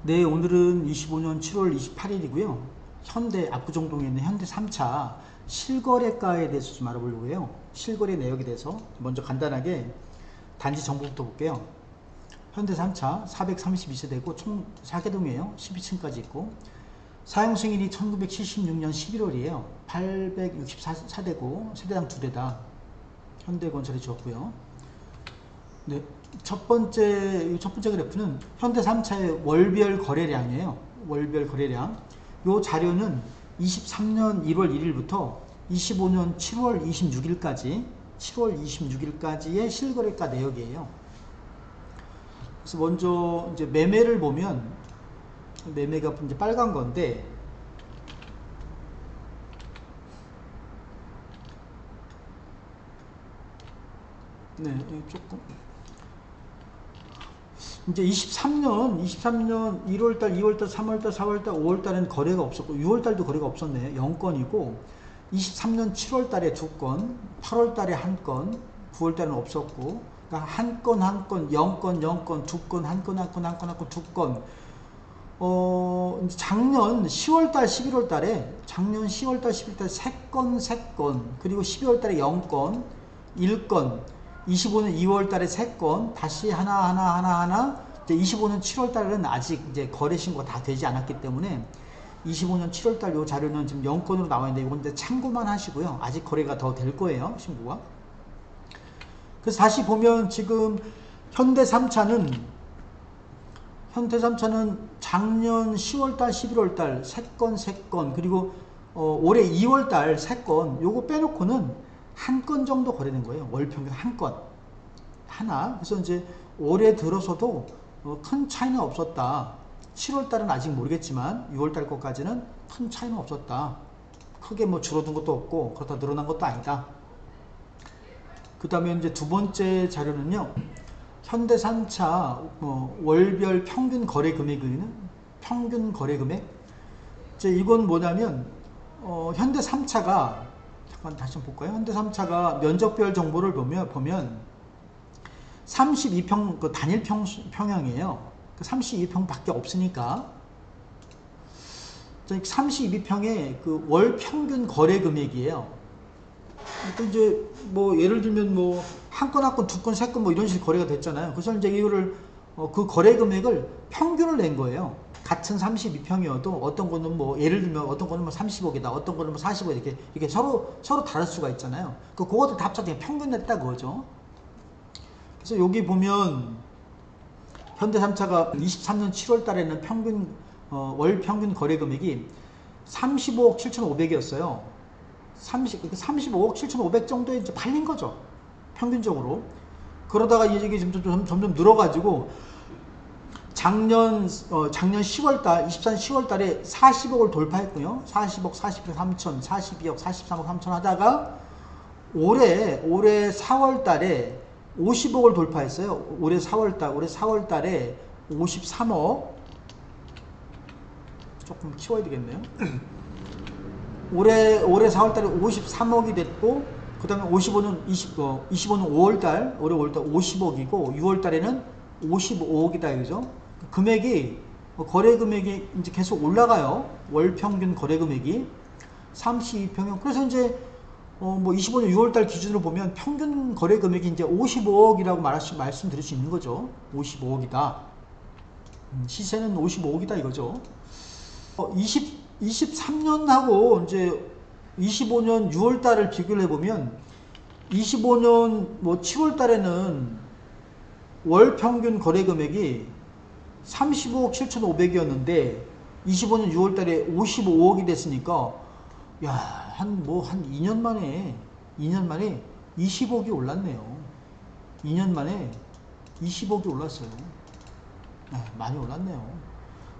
네, 오늘은 25년 7월 28일이고요. 현대 압구정동에 있는 현대 3차 실거래가에 대해서 좀 알아보려고 해요. 실거래 내역에 대해서 먼저 간단하게 단지 정보부터 볼게요. 현대 3차 432세대고 총 4개동이에요. 12층까지 있고 사용승인이 1976년 11월이에요. 864대고 세대당 2대다. 현대건설이 지었고요. 네, 첫 번째 그래프는 현대 3차의 월별 거래량이에요. 월별 거래량. 요 자료는 23년 1월 1일부터 25년 7월 26일까지의 실거래가 내역이에요. 그래서 먼저 이제 매매를 보면 매매가 이제 빨간 건데 네, 조금 이제 23년 1월달, 2월달, 3월달, 4월달, 5월달에는 거래가 없었고 6월달도 거래가 없었네요. 0건이고 23년 7월달에 2건, 8월달에 1건, 9월달은 없었고 그러니까 한 건, 0건, 2건, 한 건, 2건 작년 10월달, 11월달에 작년 10월달, 11월달에 3건 그리고 12월달에 0건, 1건 25년 2월달에 3건, 다시 하나, 이제 25년 7월달은 아직 이제 거래 신고가 다 되지 않았기 때문에 25년 7월달 요 자료는 지금 0건으로 나와 있는데 이건 참고만 하시고요. 아직 거래가 더 될 거예요, 신고가. 그래서 다시 보면 지금 현대 3차는 작년 10월달, 11월달 3건, 그리고 올해 2월달 3건, 요거 빼놓고는 한 건 정도 거래된 거예요. 월 평균 한 건. 하나. 그래서 이제 올해 들어서도 큰 차이는 없었다. 7월달은 아직 모르겠지만 6월달 것까지는 큰 차이는 없었다. 크게 뭐 줄어든 것도 없고 그렇다 늘어난 것도 아니다. 그 다음에 이제 두 번째 자료는요. 현대 3차 월별 평균 거래 금액은 평균 거래 금액. 이제 이건 뭐냐면 현대 3차가 잠깐 다시 한번 볼까요? 현대 3차가 면적별 정보를 보면 32평 그 단일 평형이에요. 32평밖에 없으니까 32평의 그 월 평균 거래 금액이에요. 이제 뭐 예를 들면 뭐 한 건, 2건, 3건 뭐 이런 식으로 거래가 됐잖아요. 그래서 이제 이거를 그 거래 금액을 평균을 낸 거예요. 같은 32평이어도 어떤 거는 뭐 예를 들면 어떤 거는 뭐 30억이다, 어떤 거는 뭐 40억 이렇게 서로 다를 수가 있잖아요. 그것도 다 합쳐서 평균 냈다 그거죠. 그래서 여기 보면 현대 3차가 23년 7월 달에는 월 평균 거래 금액이 35억 7,500이었어요. 35억 7,500 정도에 이제 팔린 거죠. 평균적으로. 그러다가 이게 점점 늘어가지고 작년 10월달, 23년 10월달에 40억을 돌파했고요. 40억, 41억 3천, 42억, 43억 3천 하다가 올해 4월달에 50억을 돌파했어요. 올해 4월달에 53억. 조금 키워야 되겠네요. 올해 4월달에 53억이 됐고, 그 다음에 25년 5월달, 올해 5월달 50억이고, 6월달에는 55억이다, 그죠? 금액이, 거래 금액이 이제 계속 올라가요. 월 평균 거래 금액이. 32평형. 그래서 이제, 25년 6월달 기준으로 보면 평균 거래 금액이 이제 55억이라고 말씀드릴 수 있는 거죠. 55억이다. 시세는 55억이다, 이거죠. 23년하고 이제 25년 6월달을 비교를 해보면 25년 7월달에는 월 평균 거래 금액이 35억 7,500이었는데 25년 6월달에 55억이 됐으니까 야, 한 2년 만에 20억이 올랐네요. 2년 만에 20억이 올랐어요. 네, 많이 올랐네요.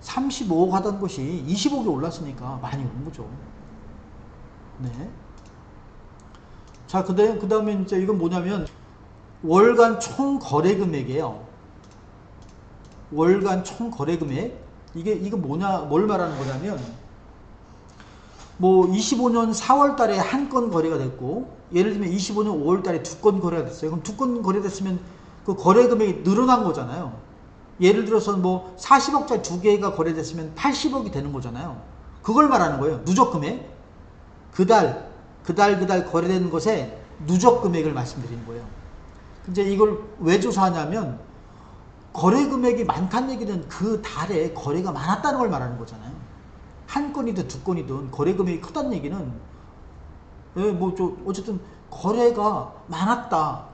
35억 하던 것이 20억이 올랐으니까 많이 오른 거죠. 네. 자, 그 다음에 이제 이건 뭐냐면 월간 총 거래 금액이에요. 월간 총 거래 금액. 이거 뭘 말하는 거냐면, 25년 4월 달에 한 건 거래가 됐고, 예를 들면 25년 5월 달에 2건 거래가 됐어요. 그럼 2건 거래됐으면 그 거래 금액이 늘어난 거잖아요. 예를 들어서 뭐 40억짜리 두 개가 거래됐으면 80억이 되는 거잖아요. 그걸 말하는 거예요. 누적 금액. 그달 거래되는 것에 누적 금액을 말씀드리는 거예요. 이제 이걸 왜 조사하냐면 거래 금액이 많다는 얘기는 그 달에 거래가 많았다는 걸 말하는 거잖아요. 한 건이든 두 건이든 거래 금액이 크다는 얘기는 어쨌든 거래가 많았다.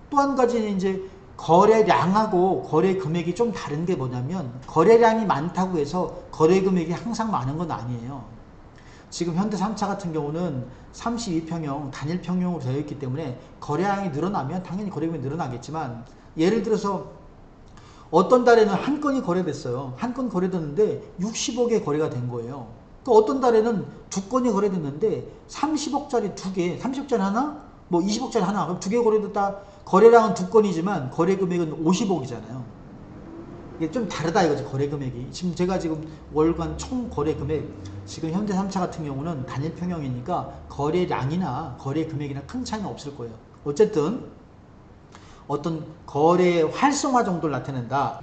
또 한 가지는 이제 거래량하고 거래 금액이 좀 다른 게 뭐냐면 거래량이 많다고 해서 거래 금액이 항상 많은 건 아니에요. 지금 현대 3차 같은 경우는 32평형 단일평형으로 되어 있기 때문에 거래량이 늘어나면 당연히 거래 금액이 늘어나겠지만 예를 들어서 어떤 달에는 한 건이 거래됐어요. 한 건 거래됐는데 60억의 거래가 된 거예요. 또 어떤 달에는 두 건이 거래됐는데 30억짜리 두 개, 30억짜리 하나, 뭐 20억짜리 하나, 그럼 두 개 거래됐다. 거래량은 두 건이지만 거래 금액은 50억이잖아요. 이게 좀 다르다 이거지, 거래 금액이. 제가 지금 월간 총 거래 금액, 지금 현대 3차 같은 경우는 단일 평형이니까 거래량이나 거래 금액이나 큰 차이는 없을 거예요. 어쨌든 어떤 거래 활성화 정도를 나타낸다.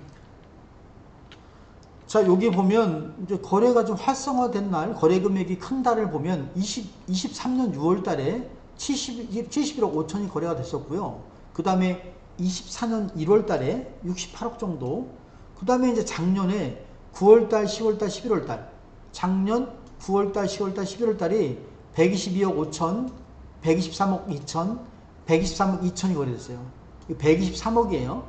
자, 여기 보면 이제 거래가 좀 활성화된 날, 거래 금액이 큰 달을 보면 23년 6월 달에 71억 5천이 거래가 됐었고요. 그 다음에 24년 1월 달에 68억 정도. 그 다음에 이제 작년에 9월달, 10월달, 11월달. 작년 9월달, 10월달, 11월달이 122억 5천, 123억 2천, 123억 2천이 거래됐어요. 123억이에요.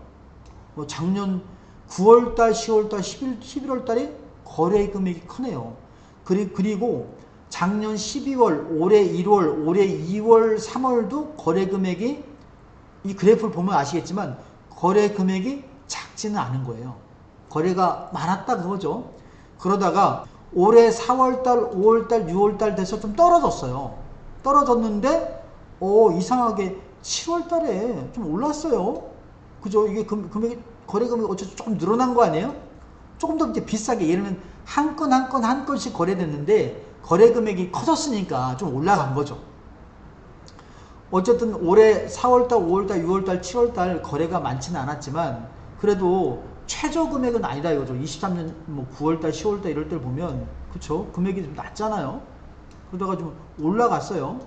작년 9월달, 10월달, 11월달에 거래 금액이 크네요. 그리고 작년 12월, 올해 1월, 올해 2월, 3월도 거래 금액이 이 그래프를 보면 아시겠지만 거래 금액이 작지는 않은 거예요. 거래가 많았다 그거죠. 그러다가 올해 4월달, 5월달, 6월달 돼서 좀 떨어졌어요. 떨어졌는데 이상하게 7월달에 좀 올랐어요. 그죠? 이게 금액이 거래 금액이 어쨌든 조금 늘어난 거 아니에요? 조금 더 이제 비싸게, 예를 들면 한 건씩 거래됐는데 거래 금액이 커졌으니까 좀 올라간 거죠. 어쨌든 올해 4월달, 5월달, 6월달, 7월달 거래가 많지는 않았지만 그래도 최저 금액은 아니다 이거죠. 23년 뭐 9월달, 10월달 이럴 때 보면 그쵸? 금액이 좀 낮잖아요. 그러다가 좀 올라갔어요.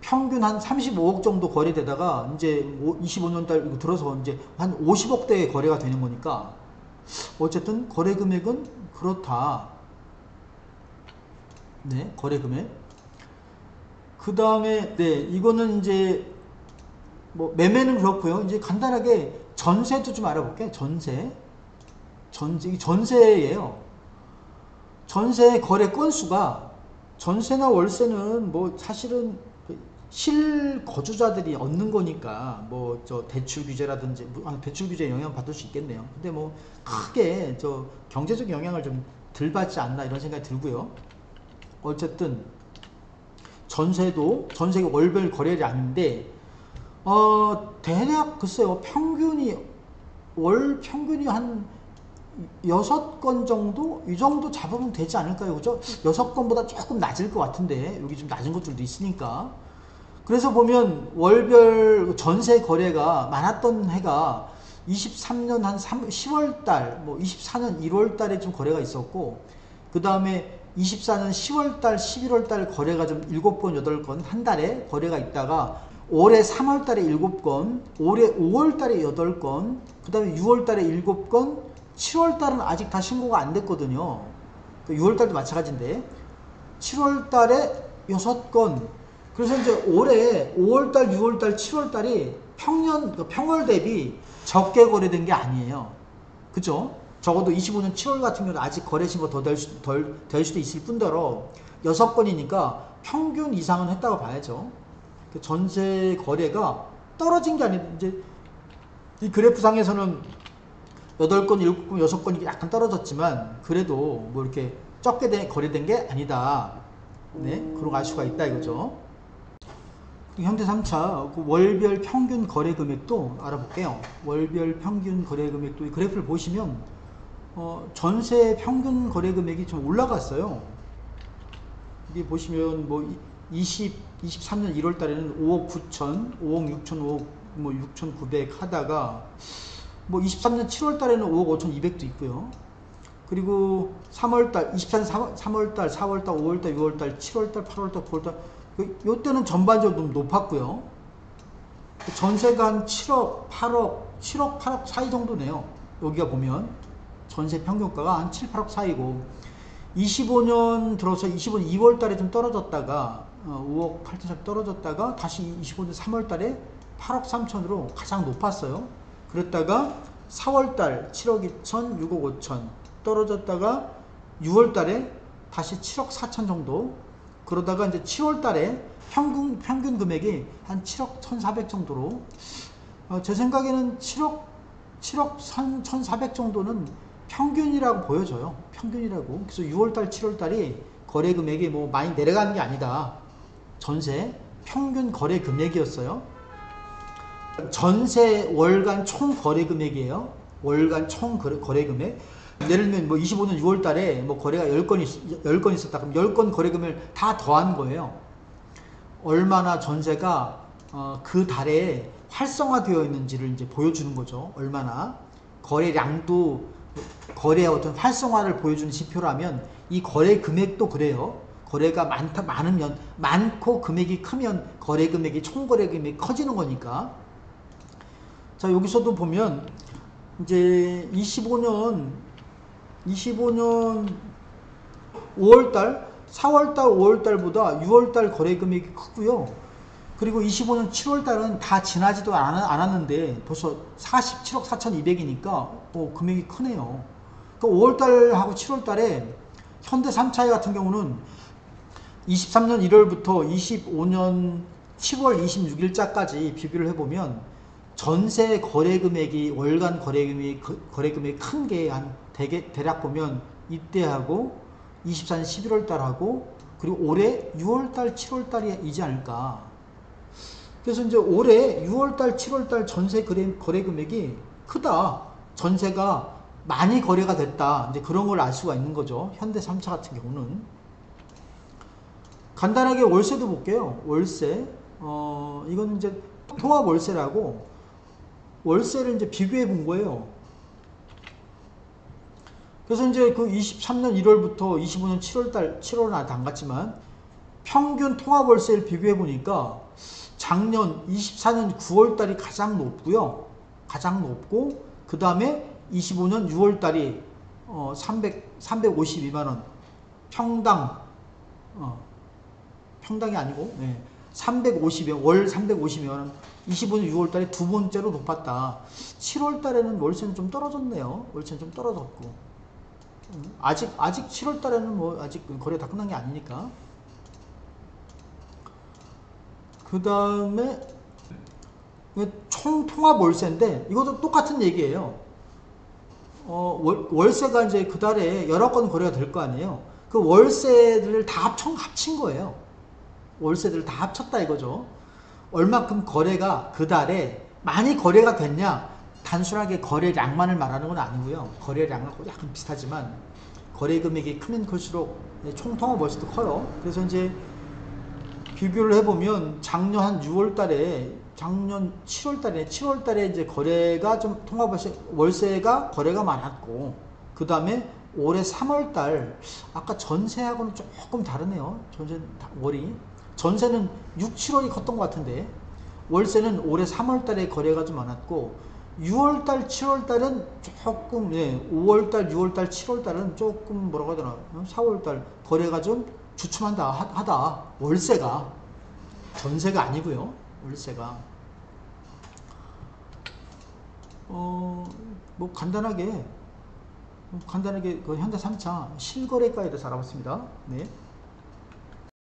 평균 한 35억 정도 거래되다가 이제 25년달 이거 들어서 이제 한 50억대의 거래가 되는 거니까 어쨌든 거래 금액은 그렇다. 네, 거래 금액. 그 다음에 네, 이거는 이제 뭐 매매는 그렇고요. 이제 간단하게 전세도 좀 알아볼게요. 전세예요. 전세 거래 건수가, 전세나 월세는 뭐 사실은 실거주자들이 얻는 거니까 뭐 저 대출 규제라든지 대출 규제 영향 받을 수 있겠네요. 근데 뭐 크게 저 경제적 영향을 좀 덜 받지 않나 이런 생각이 들고요. 어쨌든 전세가 월별 거래량인데 대략 글쎄요, 월 평균이 한 6건 정도? 이 정도 잡으면 되지 않을까요? 그죠? 6건보다 조금 낮을 것 같은데 여기 좀 낮은 것들도 있으니까. 그래서 보면 월별 전세 거래가 많았던 해가 23년 한 10월달, 뭐 24년 1월달에 좀 거래가 있었고, 그 다음에 24년 10월달, 11월달 거래가 좀 7건, 8건 한 달에 거래가 있다가 올해 3월달에 7건, 올해 5월달에 8건, 그 다음에 6월달에 7건, 7월달은 아직 다 신고가 안 됐거든요. 6월달도 마찬가지인데 7월달에 6건. 그래서 이제 올해 5월달, 6월달, 7월달이 평월 대비 적게 거래된 게 아니에요. 그죠? 적어도 25년 7월 같은 경우는 아직 거래 신고 더 될 수도 있을 뿐더러 6건이니까 평균 이상은 했다고 봐야죠. 전세 거래가 떨어진 게 아니라 이제 이 그래프상에서는 8건, 7건, 6건이 약간 떨어졌지만 그래도 뭐 이렇게 적게 거래된 게 아니다. 네, 그런 거 알 수가 있다 이거죠. 현대 3차 그 월별 평균 거래 금액도 알아볼게요. 월별 평균 거래 금액도 이 그래프를 보시면 전세 평균 거래 금액이 좀 올라갔어요. 여기 보시면 뭐 23년 1월 달에는 5억 9천, 5억 6천, 5억 뭐 6,900 하다가 뭐 23년 7월 달에는 5억 5,200도 있고요. 그리고 3월달, 24년 3월달, 4월달, 5월달, 6월달, 7월달, 8월달, 9월달, 요때는 전반적으로 좀 높았고요. 전세가 한 7억, 8억, 7억, 8억 사이 정도네요. 여기가 보면 전세 평균가가 한 7, 8억 사이고, 25년 들어서 25년 2월 달에 좀 떨어졌다가 5억 8천 떨어졌다가 다시 25년 3월 달에 8억 3천으로 가장 높았어요. 그랬다가 4월 달 7억 2천, 6억 5천 떨어졌다가 6월 달에 다시 7억 4천 정도, 그러다가 이제 7월 달에 평균 금액이 한 7억 1,400 정도로, 제 생각에는 7억 1,400 정도는 평균이라고 보여져요. 평균이라고. 그래서 6월달, 7월달이 거래 금액이 뭐 많이 내려가는 게 아니다. 전세 평균 거래 금액이었어요. 전세 월간 총 거래 금액이에요. 월간 총 거래 금액. 예를 들면 뭐 25년 6월달에 뭐 거래가 10건 있었다. 그럼 10건 거래 금액을 다 더한 거예요. 얼마나 전세가 그 달에 활성화되어 있는지를 이제 보여주는 거죠. 얼마나 거래량도 거래의 어떤 활성화를 보여주는 지표라면, 이 거래 금액도 그래요. 거래가 많으면, 많고 금액이 크면 거래 금액이, 총 거래 금액이 커지는 거니까. 자, 여기서도 보면 이제 25년 5월달, 4월달, 5월달보다 6월달 거래 금액이 크고요. 그리고 25년 7월달은 다 지나지도 않았는데 벌써 47억 4,200이니까 금액이 크네요. 그러니까 5월달하고 7월달에 현대 3차이 같은 경우는 23년 1월부터 25년 10월 26일자까지 비교를 해보면 전세 거래 금액이, 월간 거래 금액이 큰 게 한 대략 보면 이때하고 24년 11월달하고 그리고 올해 6월달 7월달이지 않을까. 그래서 이제 올해 6월달 7월달 전세 거래 금액이 크다, 전세가 많이 거래가 됐다, 이제 그런 걸 알 수가 있는 거죠. 현대 3차 같은 경우는. 간단하게 월세도 볼게요. 월세, 이건 이제 통합 월세라고, 월세를 이제 비교해 본 거예요. 그래서 이제 그 23년 1월부터 25년 7월은 아직 안 갔지만 평균 통합 월세를 비교해 보니까 작년 24년 9월달이 가장 높고요. 가장 높고, 그 다음에 25년 6월달이 352만원 평당, 평당이 아니고 350여, 월 350만원, 25년 6월달에 두 번째로 높았다. 7월달에는 월세는 좀 떨어졌네요. 월세는 좀 떨어졌고, 아직 7월달에는 뭐 아직 거래 다 끝난 게 아니니까. 그 다음에 총 통합 월세인데 이것도 똑같은 얘기예요. 월세가 이제 그 달에 여러 건 거래가 될 거 아니에요. 그 월세들을 다 합친 거예요. 월세들을 다 합쳤다 이거죠. 얼마큼 거래가 그 달에 많이 거래가 됐냐, 단순하게 거래량만을 말하는 건 아니고요. 거래량하고 약간 비슷하지만 거래 금액이 크면 클수록 총 통합 월세도 커요. 그래서 이제 비교를 해보면 작년 한 6월달에, 작년 7월달에 이제 거래가 좀 통합 월세가 거래가 많았고, 그 다음에 올해 3월달, 아까 전세하고는 조금 다르네요. 전세는 6, 7월이 컸던 것 같은데 월세는 올해 3월달에 거래가 좀 많았고, 6월달, 7월달은 조금, 5월달, 6월달, 7월달은 조금 뭐라고 하더라, 4월달 거래가 좀 주춤한다 하다. 월세가, 전세가 아니고요. 월세가 뭐 간단하게 그 현대 3차 실거래가에 대해서 알아봤습니다. 네.